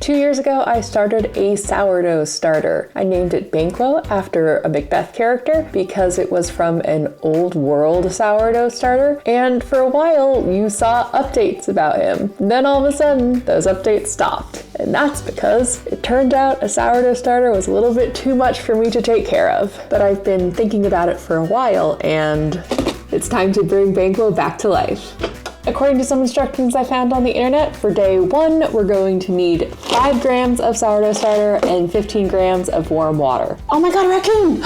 2 years ago, I started a sourdough starter. I named it Banquo after a Macbeth character because it was from an old world sourdough starter. And for a while, you saw updates about him. And then all of a sudden, those updates stopped. And that's because it turned out a sourdough starter was a little bit too much for me to take care of. But I've been thinking about it for a while, and it's time to bring Banquo back to life. According to some instructions I found on the internet, for day 1, we're going to need 5 grams of sourdough starter and 15 grams of warm water. Oh my god, a raccoon!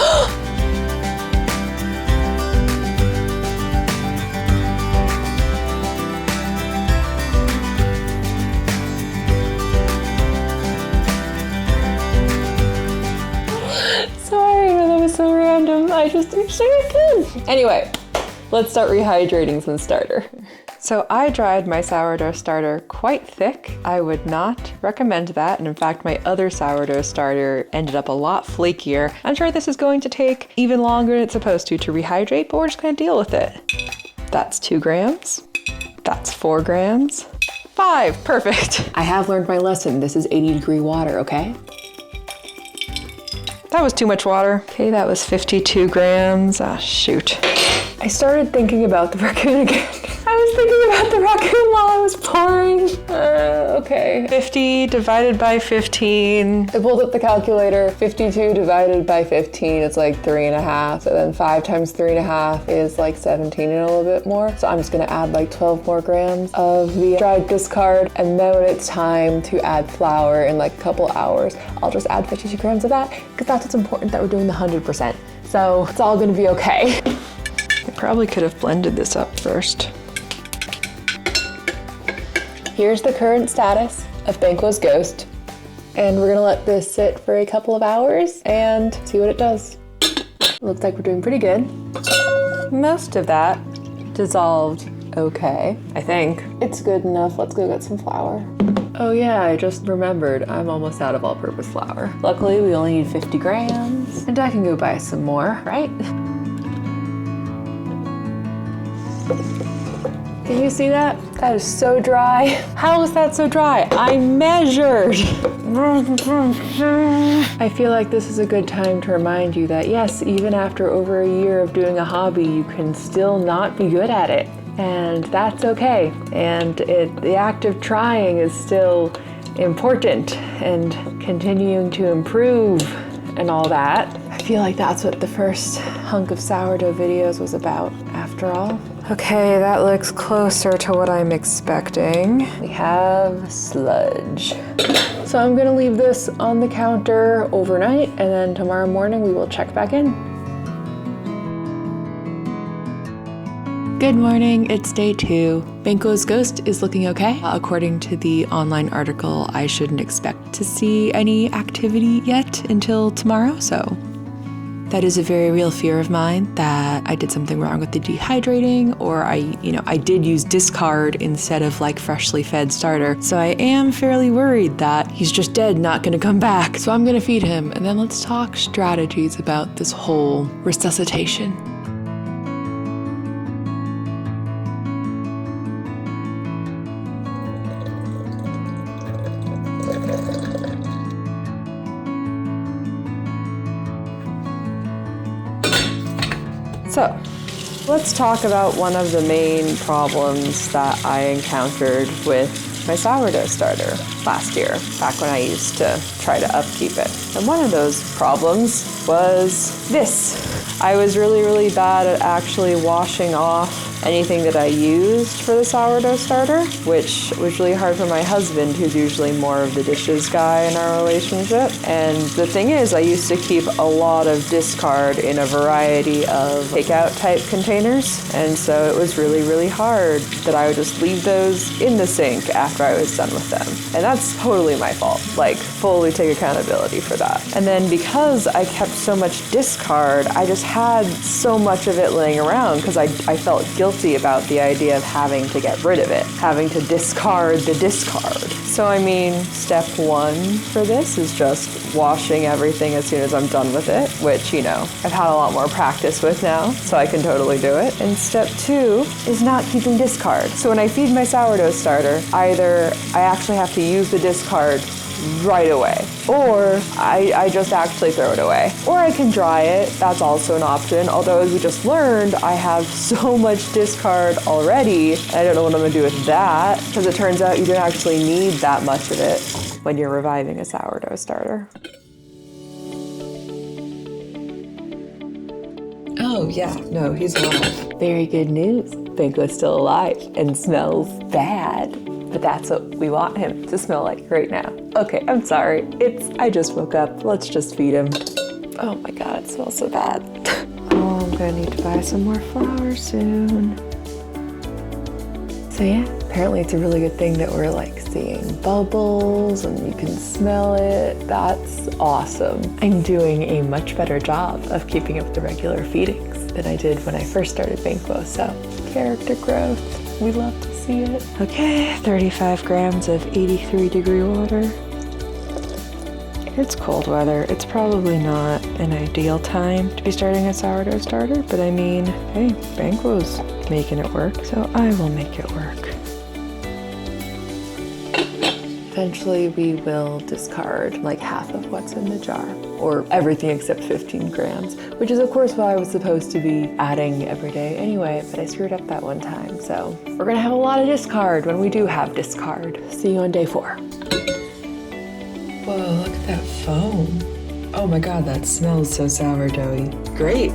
Sorry, that was so random. I just wish I could. Anyway, let's start rehydrating some starter. So I dried my sourdough starter quite thick. I would not recommend that. And in fact, my other sourdough starter ended up a lot flakier. I'm sure this is going to take even longer than it's supposed to rehydrate, but we're just gonna deal with it. That's 2 grams. That's 4 grams. 5, perfect. I have learned my lesson. This is 80-degree water, okay? That was too much water. Okay, that was 52 grams. Ah, shoot. I started thinking about the raccoon again. I was thinking about the raccoon while I was pouring. Okay. 50 divided by 15. I pulled up the calculator. 52 divided by 15, it's like 3.5. So then 5 times 3.5 is like 17 and a little bit more. So I'm just gonna add like 12 more grams of the dried discard. And then when it's time to add flour in like a couple hours, I'll just add 52 grams of that because that's what's important, that we're doing the 100%. So it's all gonna be okay. I probably could have blended this up first. Here's the current status of Banquo's ghost. And we're gonna let this sit for a couple of hours and see what it does. Looks like we're doing pretty good. Most of that dissolved okay, I think. It's good enough. Let's go get some flour. Oh yeah, I just remembered I'm almost out of all-purpose flour. Luckily, we only need 50 grams, and I can go buy some more, right? Can you see that? That is so dry. How is that so dry? I measured. I feel like this is a good time to remind you that yes, even after over a year of doing a hobby, you can still not be good at it. And that's okay. And the act of trying is still important, and continuing to improve and all that. I feel like that's what the first hunk of sourdough videos was about, after all. Okay, that looks closer to what I'm expecting. We have sludge. So I'm gonna leave this on the counter overnight, and then tomorrow morning we will check back in. Good morning, it's day 2. Banquo's ghost is looking okay. According to the online article, I shouldn't expect to see any activity yet until tomorrow, so that is a very real fear of mine, that I did something wrong with the dehydrating, or I did use discard instead of like freshly fed starter. So I am fairly worried that he's just dead, not gonna come back. So I'm gonna feed him, and then let's talk strategies about this whole resuscitation. So, let's talk about one of the main problems that I encountered with my sourdough starter last year, back when I used to try to upkeep it. And one of those problems was this. I was really bad at actually washing off anything that I used for the sourdough starter, which was really hard for my husband, who's usually more of the dishes guy in our relationship. And the thing is, I used to keep a lot of discard in a variety of takeout type containers. And so it was really hard that I would just leave those in the sink after I was done with them. And that's totally my fault, like fully take accountability for that. And then because I kept so much discard, I just had so much of it laying around because I felt guilty about the idea of having to get rid of it, having to discard the discard. So I mean, step 1 for this is just washing everything as soon as I'm done with it, which, you know, I've had a lot more practice with now, so I can totally do it. And step 2 is not keeping discard. So when I feed my sourdough starter, either I actually have to use the discard right away. Or I just actually throw it away. Or I can dry it, that's also an option. Although as we just learned, I have so much discard already. I don't know what I'm gonna do with that, because it turns out you don't actually need that much of it when you're reviving a sourdough starter. Oh yeah, no, he's alive. Very good news. Banquo's still alive and smells bad. But that's what we want him to smell like right now. Okay, I'm sorry. I just woke up. Let's just feed him. Oh my God, it smells so bad. Oh, I'm gonna need to buy some more flour soon. So yeah, apparently it's a really good thing that we're like seeing bubbles and you can smell it. That's awesome. I'm doing a much better job of keeping up the regular feedings than I did when I first started Banquo, so character growth. We love to see it. Okay, 35 grams of 83-degree water. It's cold weather. It's probably not an ideal time to be starting a sourdough starter, but I mean, hey, Banquo's making it work, so I will make it work. Eventually we will discard like half of what's in the jar, or everything except 15 grams, which is of course what I was supposed to be adding every day anyway, but I screwed up that one time. So we're gonna have a lot of discard when we do have discard. See you on day 4. Whoa, look at that foam. Oh my God, that smells so sourdoughy. Great.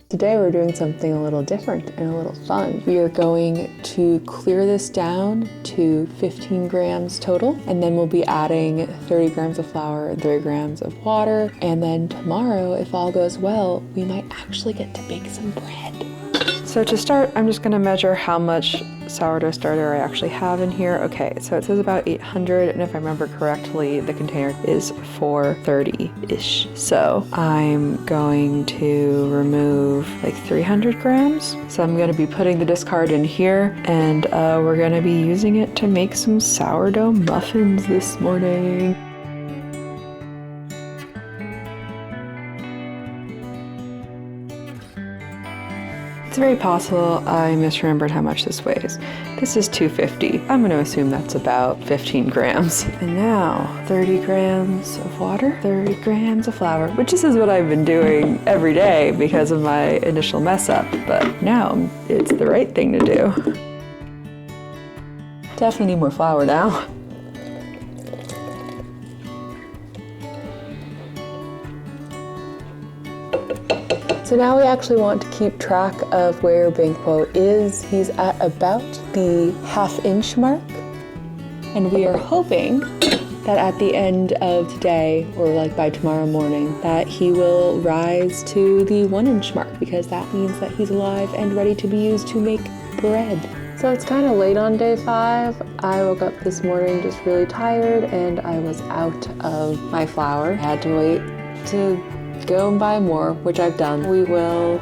Today we're doing something a little different and a little fun. We are going to clear this down to 15 grams total, and then we'll be adding 30 grams of flour and 30 grams of water. And then tomorrow, if all goes well, we might actually get to bake some bread. So to start, I'm just gonna measure how much sourdough starter I actually have in here. Okay, so it says about 800, and if I remember correctly, the container is 430-ish. So I'm going to remove like 300 grams. So I'm gonna be putting the discard in here, and we're gonna be using it to make some sourdough muffins this morning. It's very possible I misremembered how much this weighs. This is 250. I'm going to assume that's about 15 grams. And now 30 grams of water, 30 grams of flour, which this is what I've been doing every day because of my initial mess up, but now it's the right thing to do. Definitely need more flour now. So now we actually want to keep track of where Banquo is. He's at about the half-inch mark. And we are hoping that at the end of today, or like by tomorrow morning, that he will rise to the 1-inch mark, because that means that he's alive and ready to be used to make bread. So it's kind of late on day 5. I woke up this morning just really tired and I was out of my flour. I had to wait to go and buy more, which I've done. We will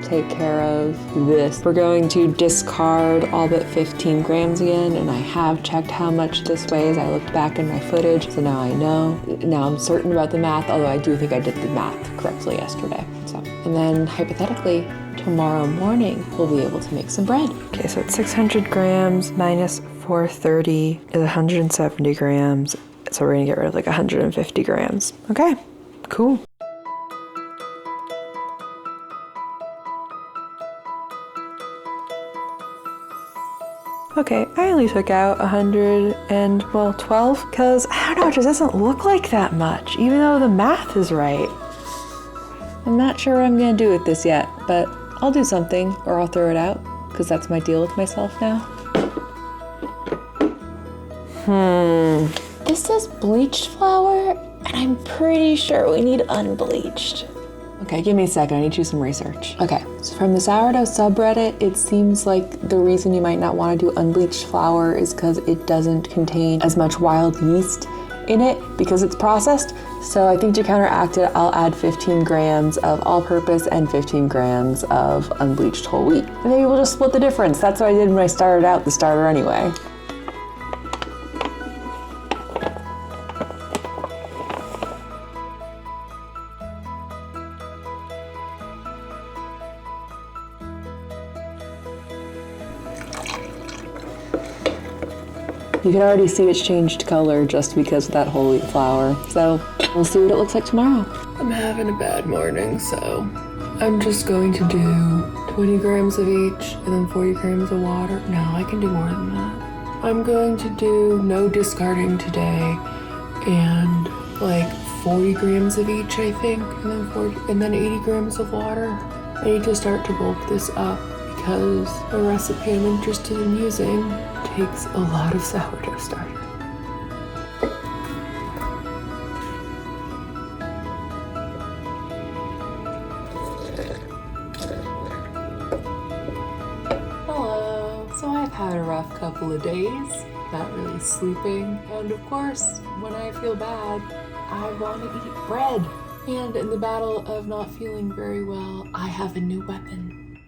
take care of this. We're going to discard all but 15 grams again, and I have checked how much this weighs. I looked back in my footage, so now I know. Now I'm certain about the math, although I do think I did the math correctly yesterday. So, and then hypothetically, tomorrow morning, we'll be able to make some bread. Okay, so it's 600 grams minus 430 is 170 grams. So we're gonna get rid of like 150 grams. Okay, cool. Okay, I only took out 112, because I don't know, it just doesn't look like that much, even though the math is right. I'm not sure what I'm gonna do with this yet, but I'll do something, or I'll throw it out, because that's my deal with myself now. This says bleached flour, and I'm pretty sure we need unbleached. Okay, give me a second, I need to do some research. Okay, so from the sourdough subreddit, it seems like the reason you might not want to do unbleached flour is because it doesn't contain as much wild yeast in it because it's processed. So I think to counteract it, I'll add 15 grams of all-purpose and 15 grams of unbleached whole wheat. And maybe we'll just split the difference. That's what I did when I started out the starter anyway. You can already see it's changed color just because of that whole wheat flour. So we'll see what it looks like tomorrow. I'm having a bad morning, so I'm just going to do 20 grams of each and then 40 grams of water. No, I can do more than that. I'm going to do no discarding today and like 40 grams of each, I think, and then 80 grams of water. I need to start to bulk this up because the recipe I'm interested in using takes a lot of sourdough starter. Hello. So I've had a rough couple of days, not really sleeping, and of course, when I feel bad, I want to eat bread. And in the battle of not feeling very well, I have a new weapon.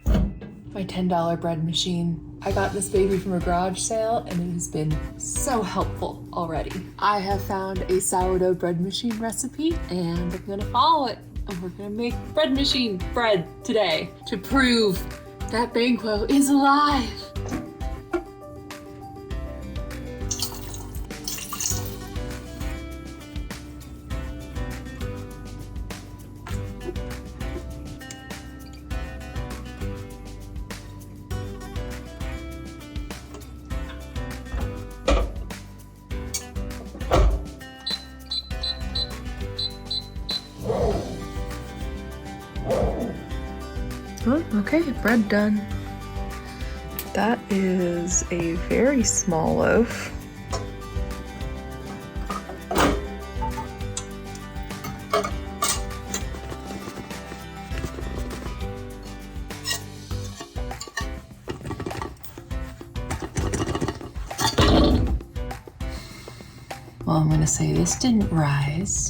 My $10 bread machine. I got this baby from a garage sale and it has been so helpful already. I have found a sourdough bread machine recipe and I'm gonna follow it. And we're gonna make bread machine bread today to prove that Banquo is alive. Oh, okay, bread done. That is a very small loaf. Well, I'm gonna say this didn't rise.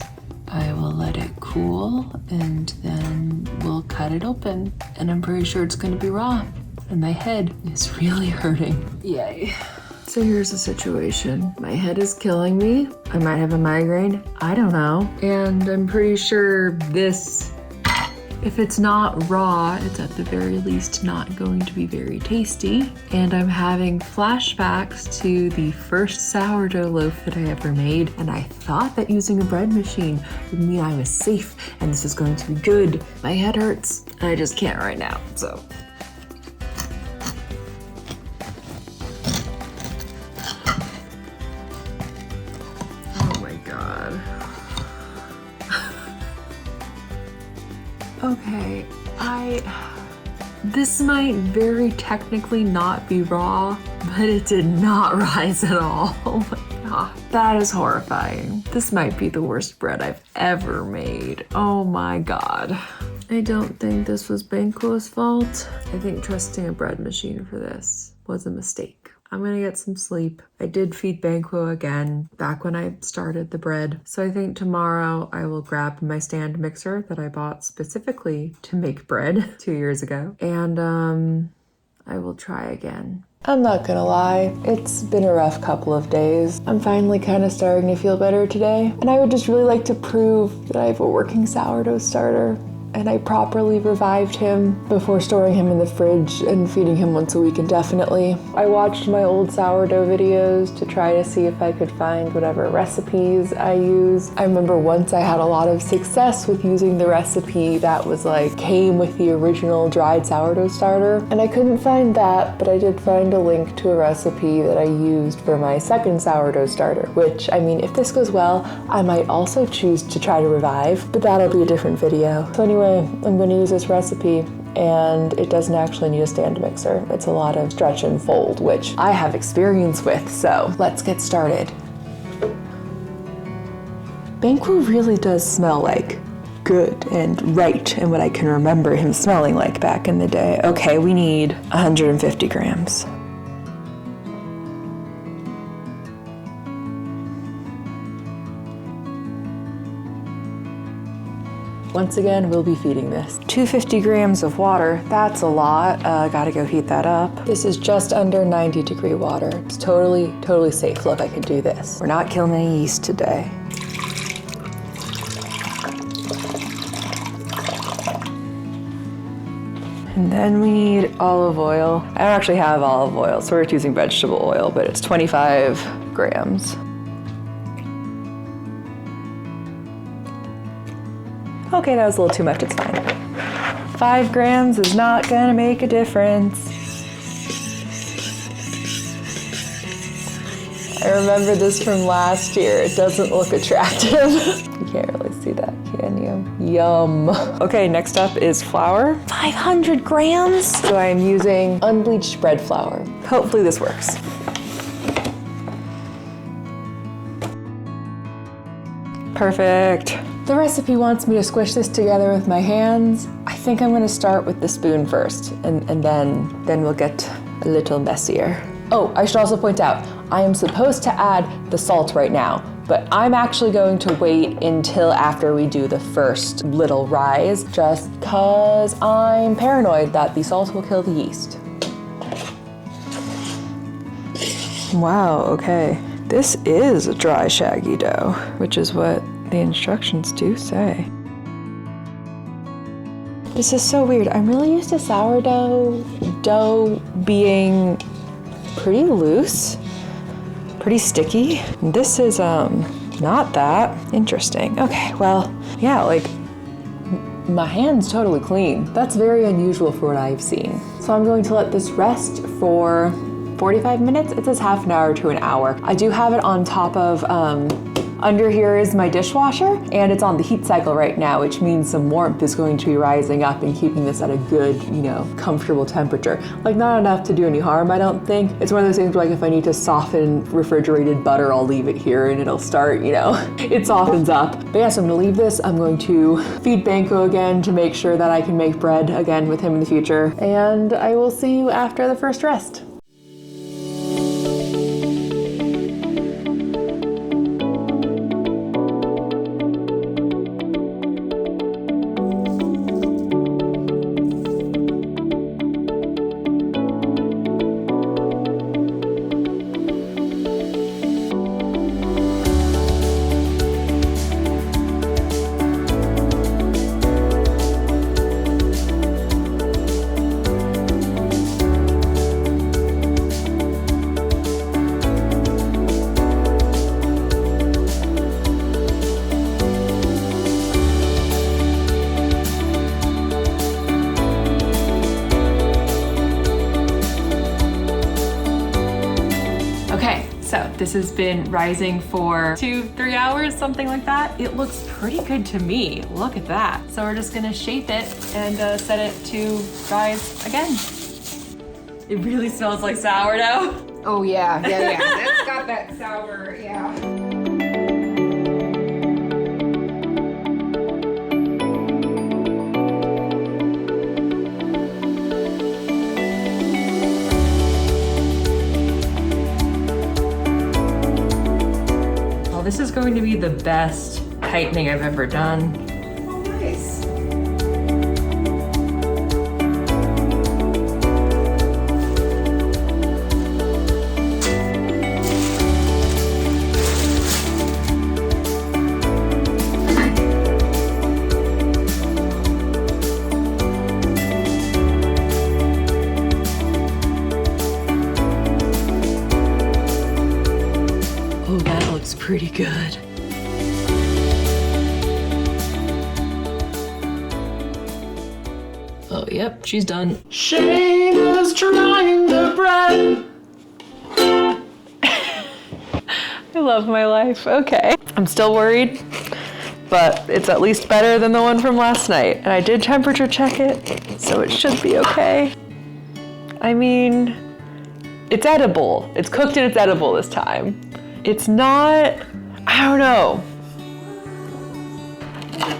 I will let it cool and then we'll cut it open. And I'm pretty sure it's gonna be raw. And my head is really hurting. Yay. So here's the situation. My head is killing me. I might have a migraine. I don't know. And I'm pretty sure this, if it's not raw, it's at the very least not going to be very tasty. And I'm having flashbacks to the first sourdough loaf that I ever made. And I thought that using a bread machine would mean I was safe and this is going to be good. My head hurts and I just can't right now, so. Oh my God. Okay, this might very technically not be raw, but it did not rise at all. Oh my God, that is horrifying. This might be the worst bread I've ever made. Oh my God. I don't think this was Banquo's fault. I think trusting a bread machine for this was a mistake. I'm gonna get some sleep. I did feed Banquo again back when I started the bread. So I think tomorrow I will grab my stand mixer that I bought specifically to make bread 2 years ago. And I will try again. I'm not gonna lie, it's been a rough couple of days. I'm finally kind of starting to feel better today. And I would just really like to prove that I have a working sourdough starter. And I properly revived him before storing him in the fridge and feeding him once a week indefinitely. I watched my old sourdough videos to try to see if I could find whatever recipes I use. I remember once I had a lot of success with using the recipe that was like came with the original dried sourdough starter, and I couldn't find that, but I did find a link to a recipe that I used for my second sourdough starter, which, I mean, if this goes well, I might also choose to try to revive, but that'll be a different video. So anyway, I'm going to use this recipe, and it doesn't actually need a stand mixer. It's a lot of stretch and fold, which I have experience with, so let's get started. Banquo really does smell like good and right, and what I can remember him smelling like back in the day. Okay, we need 150 grams. once again, we'll be feeding this. 250 grams of water, that's a lot. Gotta go heat that up. This is just under 90-degree water. It's totally safe. Look, I can do this. We're not killing any yeast today. And then we need olive oil. I don't actually have olive oil, so we're just using vegetable oil, but it's 25 grams. Okay, that was a little too much, it's fine. 5 grams is not gonna make a difference. I remember this from last year. It doesn't look attractive. You can't really see that, can you? Yum. Okay, next up is flour. 500 grams. So I am using unbleached bread flour. Hopefully this works. Perfect. The recipe wants me to squish this together with my hands. I think I'm gonna start with the spoon first, and then we'll get a little messier. Oh, I should also point out, I am supposed to add the salt right now, but I'm actually going to wait until after we do the first little rise, just because I'm paranoid that the salt will kill the yeast. Wow, okay. This is a dry, shaggy dough, which is what the instructions do say. This is so weird. I'm really used to sourdough dough being pretty loose, pretty sticky. This is not that interesting. Okay, well, yeah, like my hand's totally clean. That's very unusual for what I've seen. So I'm going to let this rest for 45 minutes. It says half an hour to an hour. I do have it on top of, under here is my dishwasher, and it's on the heat cycle right now, which means some warmth is going to be rising up and keeping this at a good, comfortable temperature. Like, not enough to do any harm, I don't think. It's one of those things where, like, if I need to soften refrigerated butter, I'll leave it here and it'll start, it softens up. But yeah, so I'm gonna leave this. I'm going to feed Banco again to make sure that I can make bread again with him in the future. And I will see you after the first rest. So this has been rising for 2-3 hours, something like that. It looks pretty good to me. Look at that. So we're just gonna shape it and set it to rise again. It really smells like sourdough. Oh yeah. It's got that sour, yeah. This is going to be the best tightening I've ever done. Oh, nice. Oh, that looks pretty good. Oh, yep, she's done. Shayna's trying the bread. I love my life. Okay. I'm still worried, but it's at least better than the one from last night. And I did temperature check it, so it should be okay. I mean, it's edible. It's cooked and it's edible this time. It's not, I don't know.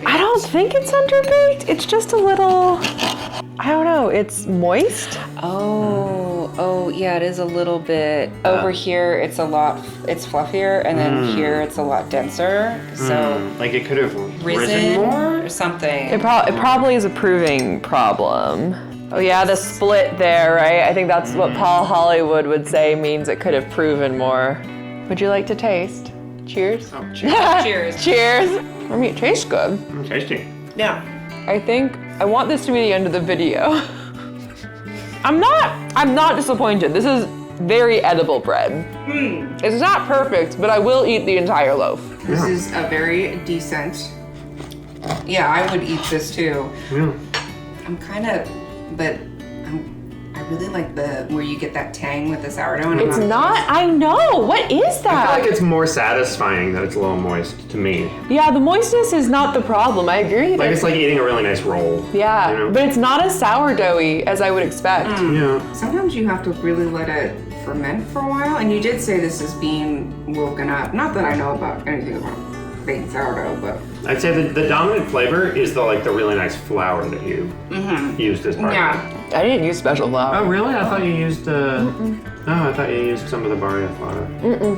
I don't think it's underbaked. It's just a little, I don't know, it's moist. Oh, Oh, yeah, it is a little bit. Over here, it's fluffier, and then here it's a lot denser. So like it could have risen more? or something. It probably is a proving problem. Oh yeah, the split there, right? I think that's what Paul Hollywood would say means it could have proven more. Would you like to taste? Cheers. Oh, cheers. Cheers. Cheers. I mean, it tastes good. Tasty. Yeah. I think I want this to be the end of the video. I'm not disappointed. This is very edible bread. It's not perfect, but I will eat the entire loaf. This is a very decent. Yeah, I would eat this too. Yeah. I really like where you get that tang with the sourdough. And It's not, I know, what is I feel that? like it's more satisfying that it's a little moist to me. Yeah, the moistness is not the problem, I agree. Like it's like eating a really nice roll. Yeah, you know? but it's not as sourdoughy as I would expect. Yeah. Sometimes you have to really let it ferment for a while. And you did say this is being woken up. Not that I know about anything about baking sourdough, but I'd say the dominant flavor is the really nice flour that you used as part of it. yeah. I didn't use special flour. Oh really? I thought you used I thought you used some of the barley flour.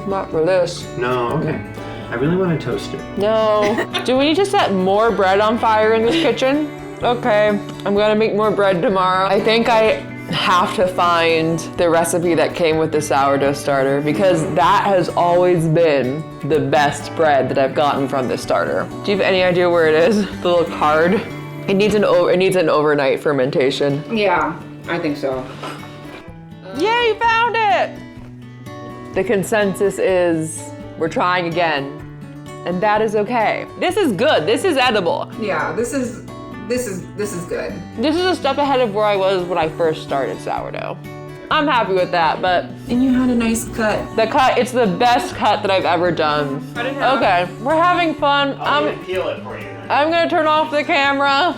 Not for this. No, okay. I really want to toast it. No. Do we need to set more bread on fire in this kitchen? Okay, I'm gonna make more bread tomorrow. I think I have to find the recipe that came with the sourdough starter because that has always been the best bread that I've gotten from this starter. Do you have any idea where it is? The little card? It needs an overnight fermentation. Yeah, I think so. Yay, you found it! The consensus is we're trying again, and that is okay. This is good. This is edible. Yeah, this is good. This is a step ahead of where I was when I first started sourdough. I'm happy with that, but And you had a nice cut. it's the best cut that I've ever done. Okay, we're having fun. I'm peel it for you. I'm gonna turn off the camera.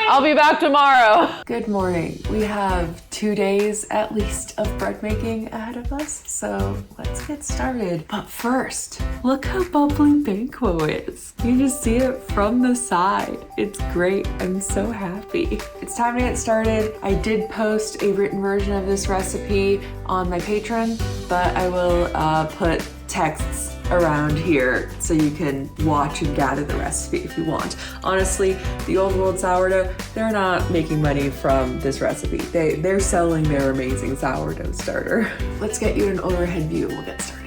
I'll be back tomorrow. Good morning. We have 2 days at least of bread making ahead of us, so let's get started. But first, look how bubbly Banquo is. You just see it from the side. It's great. I'm so happy. It's time to get started. I did post a written version of this recipe on my Patreon, but I will put texts around here so you can watch and gather the recipe if you want. Honestly, the Old World Sourdough, they're not making money from this recipe. They're selling their amazing sourdough starter. Let's get you an overhead view and we'll get started.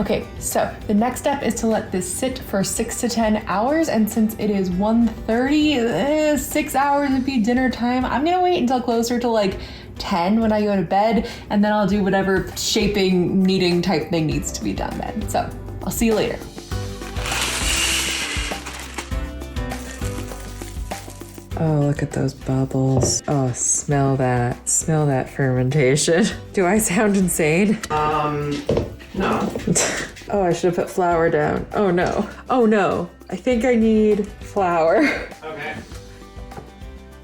Okay, so the next step is to let this sit for 6 to 10 hours, and since it is 1:30, 6 hours would be dinner time. I'm gonna wait until closer to like 10 when I go to bed, and then I'll do whatever shaping, kneading type thing needs to be done then. So I'll see you later. Oh, look at those bubbles. Oh, smell that. Smell that fermentation. Do I sound insane? No. Oh, I should have put flour down. Oh no. Oh no. I think I need flour. Okay.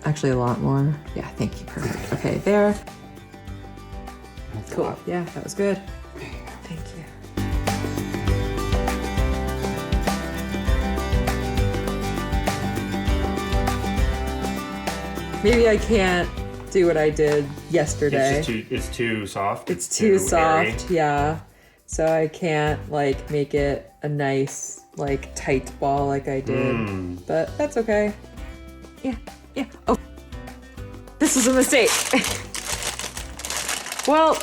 Actually, a lot more. Yeah, thank you. Perfect. Okay, there. Cool. Yeah, that was good. Thank you. Maybe I can't do what I did yesterday. It's too soft. It's too soft, airy. yeah. So I can't like make it a nice like tight ball like I did. But that's okay. Yeah. Oh, this was a mistake. well,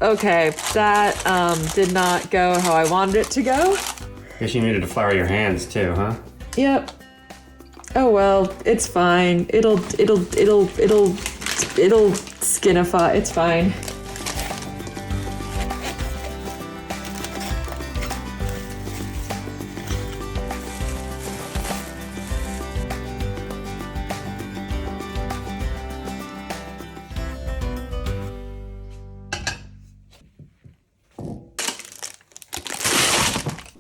okay. That did not go how I wanted it to go. Guess you needed to flour your hands too, huh? Yep. Oh well, it's fine. It'll skinify. It's fine.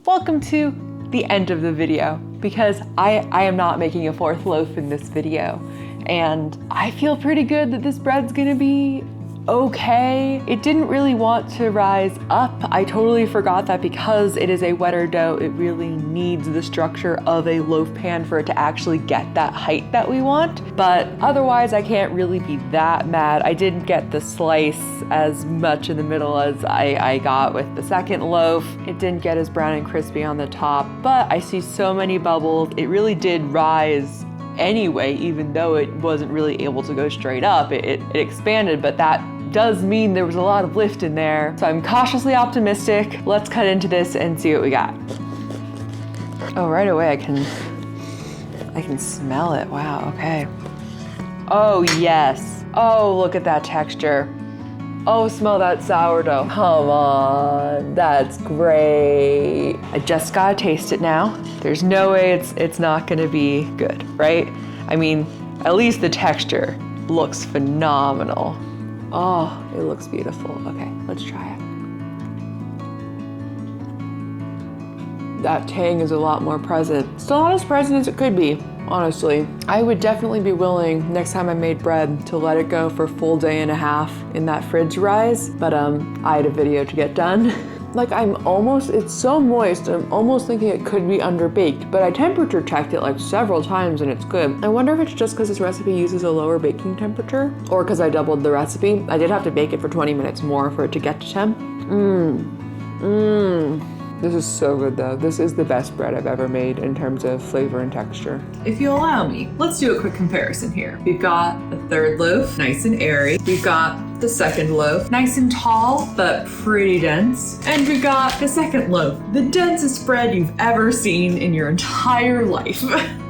Welcome to the end of the video, because I am not making a 4th loaf in this video, and I feel pretty good that this bread's gonna be okay. It didn't really want to rise up. I totally forgot that because it is a wetter dough, it really needs the structure of a loaf pan for it to actually get that height that we want. But otherwise, I can't really be that mad. I didn't get the slice as much in the middle as I got with the 2nd loaf. It didn't get as brown and crispy on the top, but I see so many bubbles. It really did rise anyway, even though it wasn't really able to go straight up. It expanded, but that does mean there was a lot of lift in there. So I'm cautiously optimistic. Let's cut into this and see what we got. Oh, right away I can smell it. Wow, okay. Oh yes. Oh, look at that texture. Oh, smell that sourdough. Come on, that's great. I just gotta taste it now. There's no way it's not gonna be good, right? I mean, at least the texture looks phenomenal. Oh, it looks beautiful. Okay, let's try it. That tang is a lot more present. Still not as present as it could be, honestly. I would definitely be willing, next time I made bread, to let it go for a full day and a half in that fridge rise, but I had a video to get done. Like it's so moist, I'm almost thinking it could be underbaked, but I temperature checked it like several times and it's good. I wonder if it's just because this recipe uses a lower baking temperature, or because I doubled the recipe. I did have to bake it for 20 minutes more for it to get to temp. This is so good though. This is the best bread I've ever made in terms of flavor and texture. If you allow me, let's do a quick comparison here. We've got the 3rd loaf, nice and airy. We've got the 2nd loaf, nice and tall, but pretty dense. And we've got the 2nd loaf, the densest bread you've ever seen in your entire life.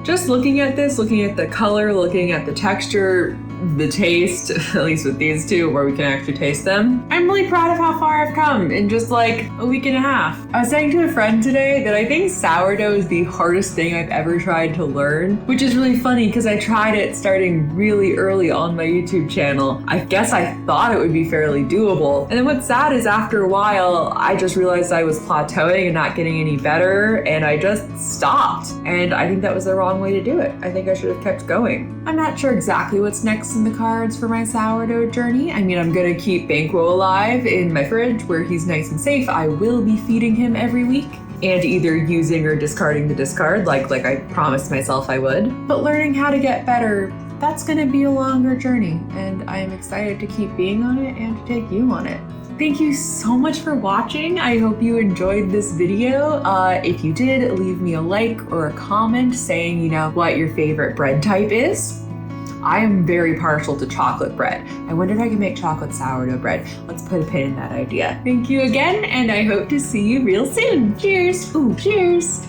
Just looking at this, looking at the color, looking at the texture, the taste, at least with these two where we can actually taste them, I'm really proud of how far I've come in just like a week and a half. I was saying to a friend today that I think sourdough is the hardest thing I've ever tried to learn, which is really funny because I tried it starting really early on my YouTube channel. I guess I thought it would be fairly doable. And then what's sad is after a while, I just realized I was plateauing and not getting any better, and I just stopped. And I think that was the wrong way to do it. I think I should have kept going. I'm not sure exactly what's next in the cards for my sourdough journey. I mean, I'm gonna keep Banquo alive in my fridge where he's nice and safe. I will be feeding him every week and either using or discarding the discard like I promised myself I would. But learning how to get better, that's gonna be a longer journey, and I am excited to keep being on it and to take you on it. Thank you so much for watching. I hope you enjoyed this video. If you did, leave me a like or a comment saying, what your favorite bread type is. I am very partial to chocolate bread. I wonder if I can make chocolate sourdough bread. Let's put a pin in that idea. Thank you again, and I hope to see you real soon. Cheers. Ooh, cheers.